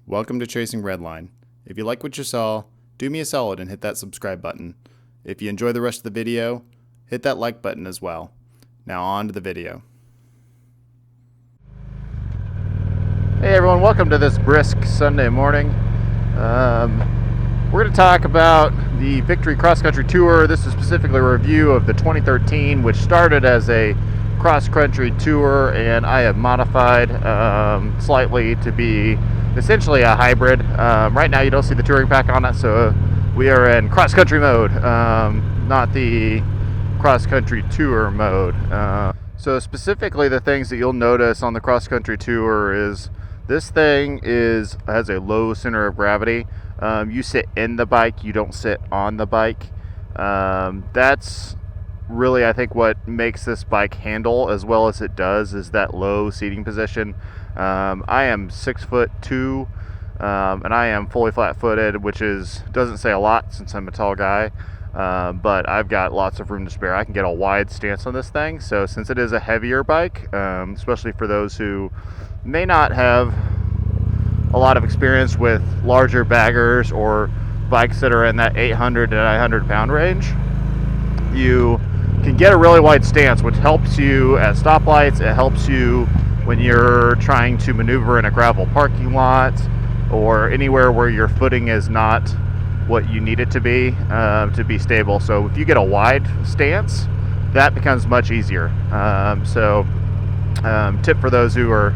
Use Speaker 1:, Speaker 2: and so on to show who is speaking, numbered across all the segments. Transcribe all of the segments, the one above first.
Speaker 1: Welcome to Chasing Redline. If you like what you saw, do me a solid and hit that subscribe button. If you enjoy the rest of the video, hit that like button as well. Now on to the video.
Speaker 2: Hey everyone, welcome to this brisk Sunday morning. We're going to talk about the Victory Cross Country Tour. This is specifically a review of the 2013, which started as a cross country tour, and I have modified slightly to be essentially a hybrid. Right now you don't see the touring pack on it, so we are in cross country mode, not the cross country tour mode. So specifically the things that you'll notice on the cross country tour is this thing has a low center of gravity. You sit in the bike, you don't sit on the bike. That's really, I think, what makes this bike handle as well as it does is that low seating position. I am 6'2", and I am fully flat-footed, which doesn't say a lot since I'm a tall guy, but I've got lots of room to spare. I can get a wide stance on this thing. So since it is a heavier bike, especially for those who may not have a lot of experience with larger baggers or bikes that are in that 800 to 900 pound range, you can get a really wide stance, which helps you at stoplights. It helps you when you're trying to maneuver in a gravel parking lot or anywhere where your footing is not what you need it to be stable. So if you get a wide stance, that becomes much easier. Tip for those who are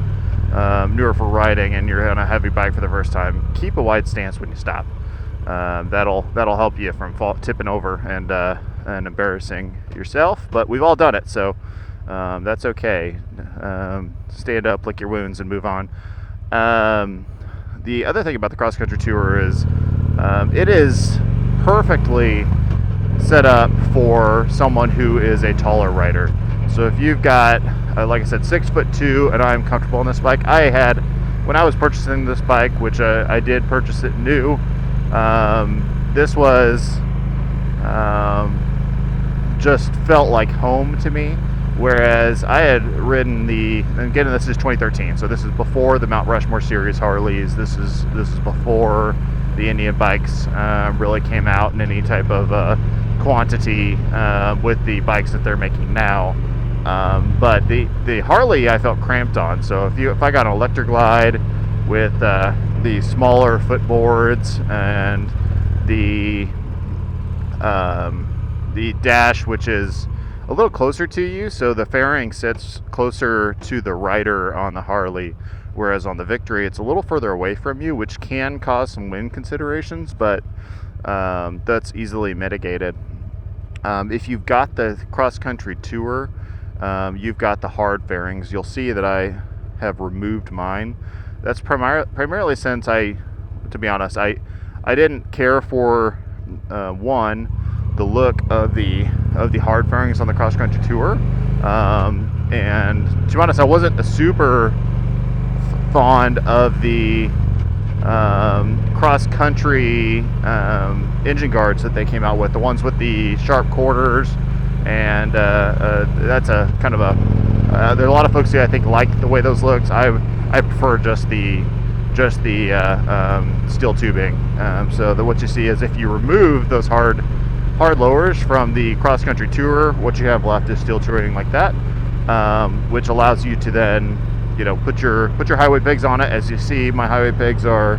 Speaker 2: newer for riding and you're on a heavy bike for the first time, keep a wide stance when you stop. That'll help you from tipping over and embarrassing yourself. But we've all done it, so that's okay. Stand up, lick your wounds, and move on. The other thing about the cross country tour is it is perfectly set up for someone who is a taller rider. So if you've got, like I said, 6'2", and I'm comfortable on this bike. When I was purchasing this bike, which I did purchase it new, this was just felt like home to me. Whereas I had ridden and again, this is 2013, so this is before the Mount Rushmore Series Harleys. This is before the Indian bikes really came out in any type of quantity with the bikes that they're making now. But the Harley I felt cramped on. So if I got an Electra Glide with the smaller footboards and the dash, which is a little closer to you, so the fairing sits closer to the rider on the Harley, whereas on the Victory it's a little further away from you, which can cause some wind considerations, but that's easily mitigated. If you've got the cross-country tour, you've got the hard fairings. You'll see that I have removed mine. That's primarily since to be honest, I didn't care for the look of the hard fairings on the cross country tour, and to be honest, I wasn't a super fond of the cross-country engine guards that they came out with, the ones with the sharp quarters, and that's a kind of a there are a lot of folks who I think like the way those looks. I prefer just the steel tubing. So what you see is if you remove those hard lowers from the cross-country tourer, what you have left is steel tubing like that, which allows you to then, you know, put your highway pegs on it. As you see, my highway pegs are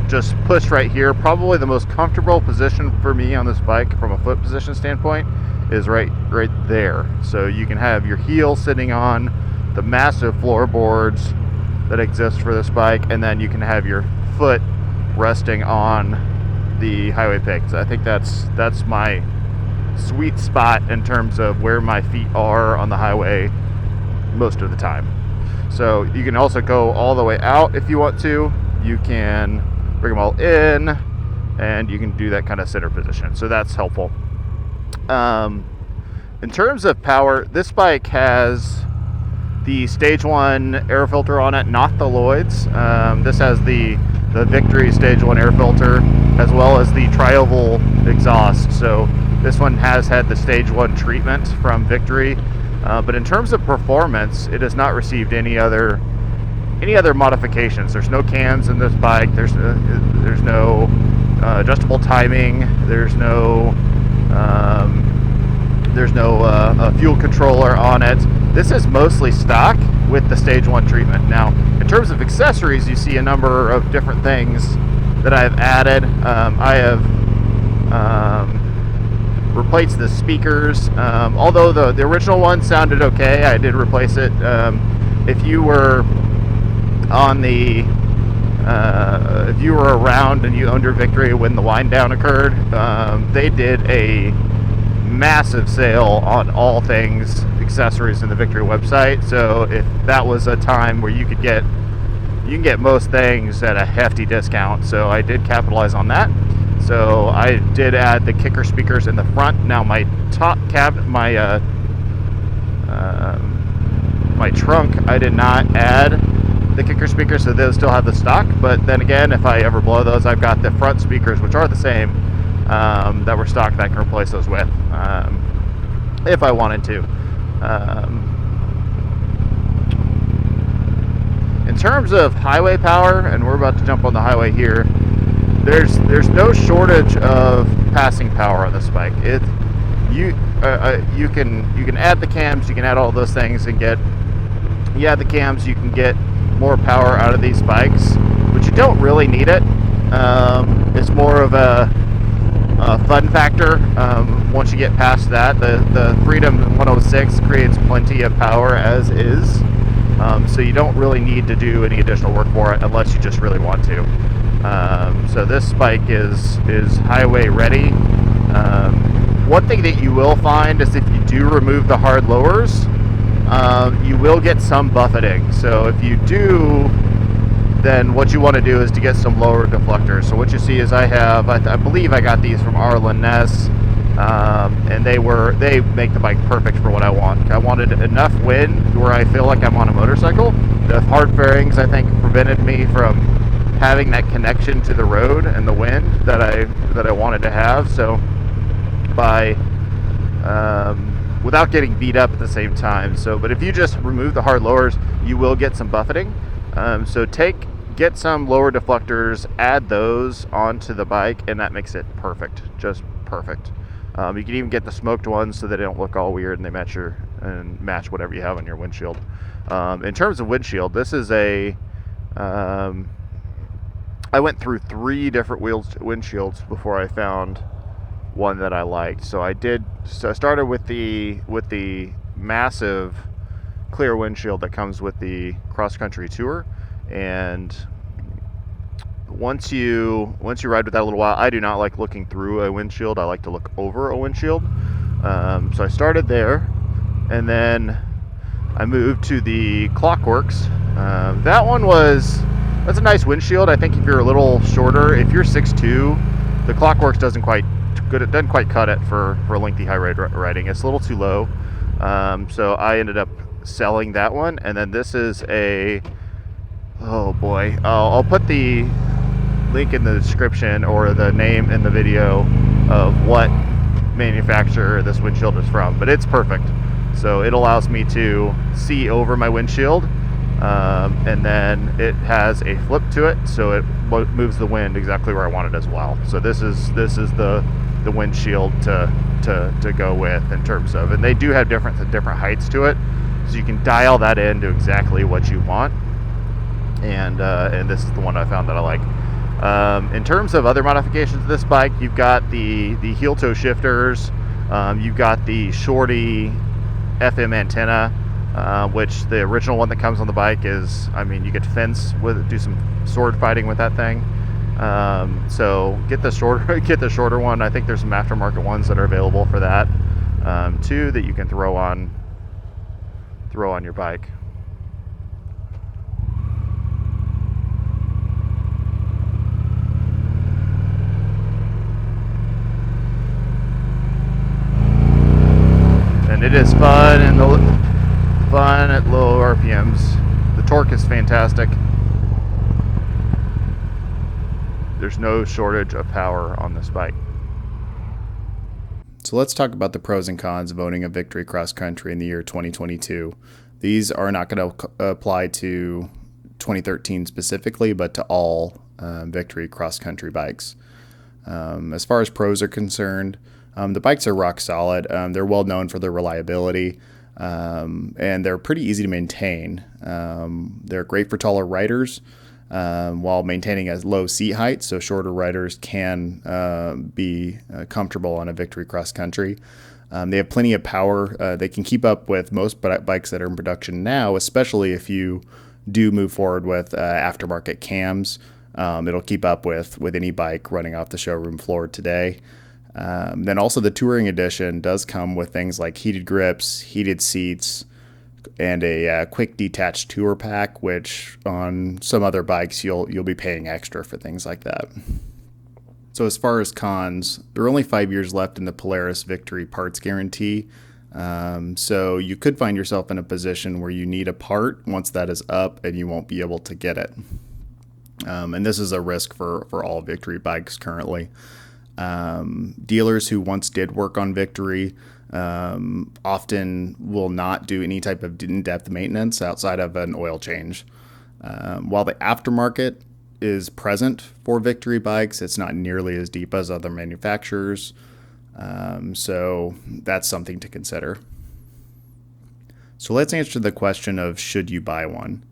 Speaker 2: just pushed right here. Probably the most comfortable position for me on this bike from a foot position standpoint is right there. So you can have your heel sitting on the massive floorboards that exist for this bike, and then you can have your foot resting on the highway pegs. I think that's my sweet spot in terms of where my feet are on the highway most of the time. So you can also go all the way out if you want to. You can bring them all in, and you can do that kind of center position. So that's helpful. In terms of power, this bike has the Stage 1 air filter on it, not the Lloyd's. This has the Victory Stage 1 air filter, as well as the tri-oval exhaust. So this one has had the Stage 1 treatment from Victory. But in terms of performance, it has not received any other modifications. There's no cams in this bike. There's no adjustable timing. There's no fuel controller on it. This is mostly stock with the Stage 1 treatment. Now, in terms of accessories, you see a number of different things that I've added. I have replaced the speakers. Although the original one sounded okay, I did replace it. If you were on the if you were around and you owned your Victory when the wind down occurred, they did a massive sale on all things accessories in the Victory website. So if that was a time where you can get most things at a hefty discount, so I did capitalize on that. So I did add the kicker speakers in the front. Now my top cab, my trunk, I did not add the kicker speakers, so those still have the stock. But then again, if I ever blow those, I've got the front speakers, which are the same, that were stock, that I can replace those with if I wanted to. In terms of highway power, and we're about to jump on the highway here, there's no shortage of passing power on this bike. You can add the cams, you can add all those things and get, you add the cams, you can get more power out of these bikes, but you don't really need it. It's more of a fun factor. Once you get past that, the Freedom 106 creates plenty of power as is, so you don't really need to do any additional work for it unless you just really want to. So this bike is highway ready. One thing that you will find is if you do remove the hard lowers, you will get some buffeting. So if you do, then what you want to do is to get some lower deflectors. So what you see is I believe I got these from Arlen Ness, and they make the bike perfect for what I want. I wanted enough wind where I feel like I'm on a motorcycle. The hard fairings, I think, prevented me from having that connection to the road and the wind that I wanted to have. So without getting beat up at the same time. But if you just remove the hard lowers, you will get some buffeting. So get some lower deflectors, add those onto the bike, and that makes it perfect, just perfect. You can even get the smoked ones so that they don't look all weird and they match whatever you have on your windshield. In terms of windshield, this is I went through 3 different windshields before I found one that I liked. So I started with the massive clear windshield that comes with the cross-country tour, and once you ride with that a little while, I do not like looking through a windshield. I like to look over a windshield. So I started there, and then I moved to the Clockworks. That's a nice windshield. I think if you're a little shorter, if you're 6'2", the Clockworks doesn't quite cut it for lengthy high riding. It's a little too low. So I ended up selling that one, and then this is Oh boy, I'll put the link in the description or the name in the video of what manufacturer this windshield is from, but it's perfect. So it allows me to see over my windshield, and then it has a flip to it, so it moves the wind exactly where I want it as well. So this is the windshield to go with in terms of, and they do have different heights to it, so you can dial that into exactly what you want. And this is the one I found that I like. In terms of other modifications of this bike, you've got the heel toe shifters, you've got the Shorty FM antenna, which the original one that comes on the bike is, I mean, you could do some sword fighting with that thing. So get the shorter one. I think there's some aftermarket ones that are available for that too, that you can throw on your bike. And it is fun at low RPMs. The torque is fantastic. There's no shortage of power on this bike.
Speaker 1: So let's talk about the pros and cons of owning a Victory Cross Country in the year 2022. These are not going to apply to 2013 specifically, but to all Victory Cross Country bikes. As far as pros are concerned, the bikes are rock solid. They're well known for their reliability, and they're pretty easy to maintain. They're great for taller riders while maintaining a low seat height, so shorter riders can be comfortable on a Victory Cross Country. They have plenty of power. They can keep up with most bikes that are in production now, especially if you do move forward with aftermarket cams. It'll keep up with any bike running off the showroom floor today. Then also the Touring Edition does come with things like heated grips, heated seats, and a quick detached tour pack, which on some other bikes you'll be paying extra for things like that. So as far as cons, there are only 5 years left in the Polaris Victory parts guarantee. So you could find yourself in a position where you need a part once that is up and you won't be able to get it. And this is a risk for all Victory bikes currently. Dealers who once did work on Victory often will not do any type of in-depth maintenance outside of an oil change. While the aftermarket is present for Victory bikes, it's not nearly as deep as other manufacturers. So that's something to consider. So let's answer the question of should you buy one?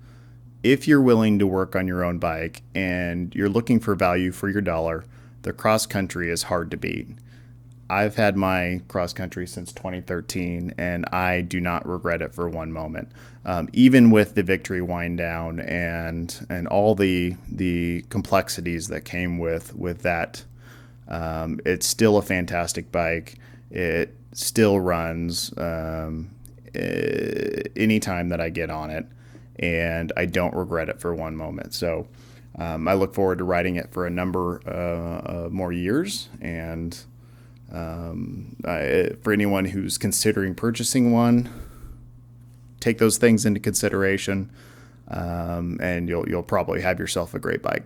Speaker 1: If you're willing to work on your own bike and you're looking for value for your dollar, the Cross Country is hard to beat. I've had my Cross Country since 2013, and I do not regret it for one moment. Even with the Victory wind down and all the complexities that came with that, it's still a fantastic bike. It still runs anytime that I get on it, and I don't regret it for one moment. So I look forward to riding it for a number more years, and for anyone who's considering purchasing one, take those things into consideration, and you'll probably have yourself a great bike.